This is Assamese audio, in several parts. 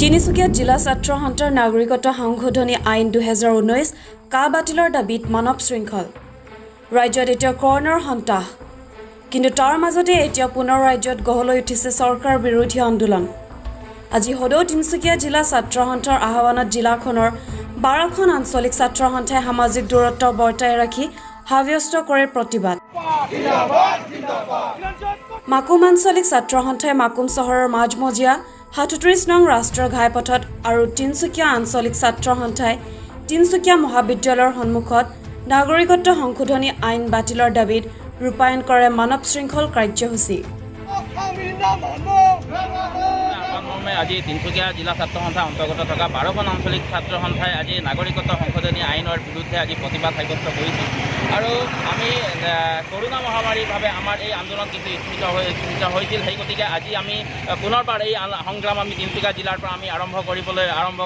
তিনিচুকীয়া জিলা ছাত্ৰ সন্থাৰ নাগৰিকত্ব সংশোধনী আইন 2019 কা বাতিলৰ দাবীত মানৱ শৃংখল ৰাজ্যত এতিয়া কৰ্ণৰ সন্তাহ কিন্তু তাৰ মাজতে এতিয়া পুনৰ ৰাজ্যত গহলৈ উঠিছে চৰকাৰ বিৰোধী আন্দোলন আজি হদৌ তিনিচুকীয়া জিলা ছাত্ৰ সন্থাৰ আহ্বানত জিলাখনৰ 12খন আঞ্চলিক ছাত্ৰ সন্থাই সামাজিক দূৰত্ব বৰ্তাই ৰাখি হাব্যস্ত কৰে প্ৰতিবাদ মাকুম আঞ্চলিক ছাত্ৰ সন্থাই মাকুম চহৰৰ মাজমজিয়া 37 নং ৰাষ্ট্ৰীয় ঘাইপথত আৰু তিনিচুকীয়া আঞ্চলিক ছাত্ৰ সন্থাই তিনিচুকীয়া মহাবিদ্যালয়ৰ সন্মুখত নাগৰিকত্ব সংশোধনী আইন বাতিলৰ দাবীত ৰূপায়ণ কৰে মানৱ শৃংখল কাৰ্যসূচী আজি তিনিচুকীয়া জিলা ছাত্ৰ সন্থাৰ অন্তৰ্গত থকা 12খন আঞ্চলিক ছাত্ৰ সন্থাই আজি নাগৰিকত্ব সংশোধনী আইনৰ বিৰুদ্ধে আজি প্ৰতিবাদ সাব্যস্ত কৰিছে আৰু আমি কৰোনা মহামাৰীৰ বাবে আমাৰ এই আন্দোলন কিন্তু স্মৃত হৈছিল সেই গতিকে আজি আমি পুনৰবাৰ এই সংগ্ৰাম আমি তিনিচুকীয়া জিলাৰ পৰা আমি আৰম্ভ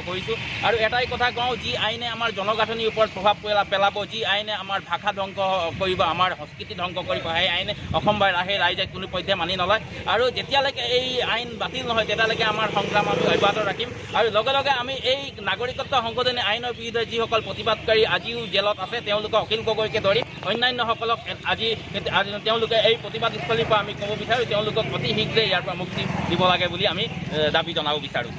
কৰিছোঁ আৰু এটাই কথা কওঁ যি আইনে আমাৰ জনগাঁথনিৰ ওপৰত প্ৰভাৱ পেলাব যি আইনে আমাৰ ভাষা ধ্বংস কৰিব আমাৰ সংস্কৃতি ধ্বংস কৰিব সেই আইনে অসম বা সেই ৰাইজে কোনো পধ্যে মানি নলয় আৰু যেতিয়ালৈকে এই আইন বাতিল নহয় তেতিয়ালৈকে আমাৰ সংগ্ৰাম আমি অব্যাহত ৰাখিম আৰু লগে লগে আমি এই নাগৰিকত্ব সংশোধনী আইনৰ বিৰুদ্ধে যিসকল প্ৰতিবাদকাৰী আজিও জেলত আছে তেওঁলোকক অখিল গগৈকে ধৰি অন্যান্যসকলক আজি তেওঁলোকে এই প্ৰতিবাদস্থলীৰ পৰা আমি ক'ব বিচাৰোঁ তেওঁলোকক অতি শীঘ্ৰে ইয়াৰ পৰা মুক্তি দিব লাগে বুলি আমি দাবী জনাব বিচাৰোঁ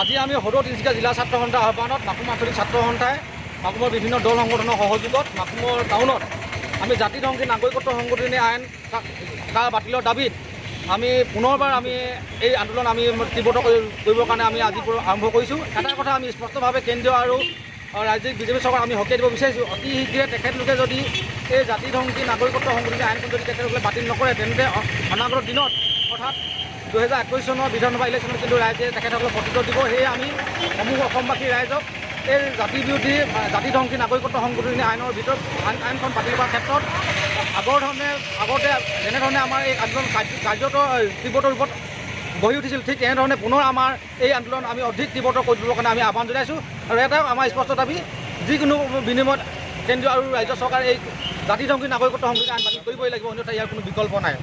আজি আমি সদৌ তিনিচুকীয়া জিলা ছাত্ৰ সন্থাৰ আহ্বানত মাকুম আঞ্চলিক ছাত্ৰ সন্থাই মাকুমৰ বিভিন্ন দল সংগঠনৰ সহযোগত মাকুমৰ টাউনত আমি জাতিধ্বংসী নাগৰিকত্ব সংশোধনী আইন কা বাতিলৰ দাবীত আমি পুনৰবাৰ আমি এই আন্দোলন আমি তীব্ৰ কৰিবৰ কাৰণে আমি আজিৰ পৰা আৰম্ভ কৰিছোঁ এটা কথা আমি স্পষ্টভাৱে কেন্দ্ৰীয় আৰু ৰাজ্যিক বিজেপি চৰকাৰ আমি সকীয়াই দিব বিচাৰিছোঁ অতি শীঘ্ৰে তেখেতলোকে যদি এই জাতিধ্বংসী নাগৰিকত্ব সংশোধনী আইনখন যদি তেখেতলোকে বাতিল নকৰে তেন্তে অনাগত দিনত অৰ্থাৎ 2021 চনৰ বিধানসভা ইলেকশ্যনত কিন্তু ৰাইজে তেখেতসকলক প্ৰতিৰোধ দিব সেয়ে আমি সমূহ অসমবাসী ৰাইজক এই জাতিধ্বংসী নাগৰিকত্ব সংশোধনী আইনৰ ভিতৰত আইনখন বাতিল কৰাৰ ক্ষেত্ৰত আগতে যেনেধৰণে আমাৰ এই আন্দোলন কাৰ্যত তীব্ৰ ৰূপত গঢ়ি উঠিছিল ঠিক তেনেধৰণে পুনৰ আমাৰ এই আন্দোলন আমি অধিক তীব্ৰ কৰি তুলিবৰ কাৰণে আমি আহ্বান জনাইছোঁ আৰু এটাই আমাৰ স্পষ্ট দাবী যিকোনো বিনিময়ত কেন্দ্ৰীয় আৰু ৰাজ্য চৰকাৰে এই জাতিধ্বংসী নাগৰিকত্ব সংশোধনী আইন বাতিল কৰিবই লাগিব অন্যথা ইয়াৰ কোনো বিকল্প নাই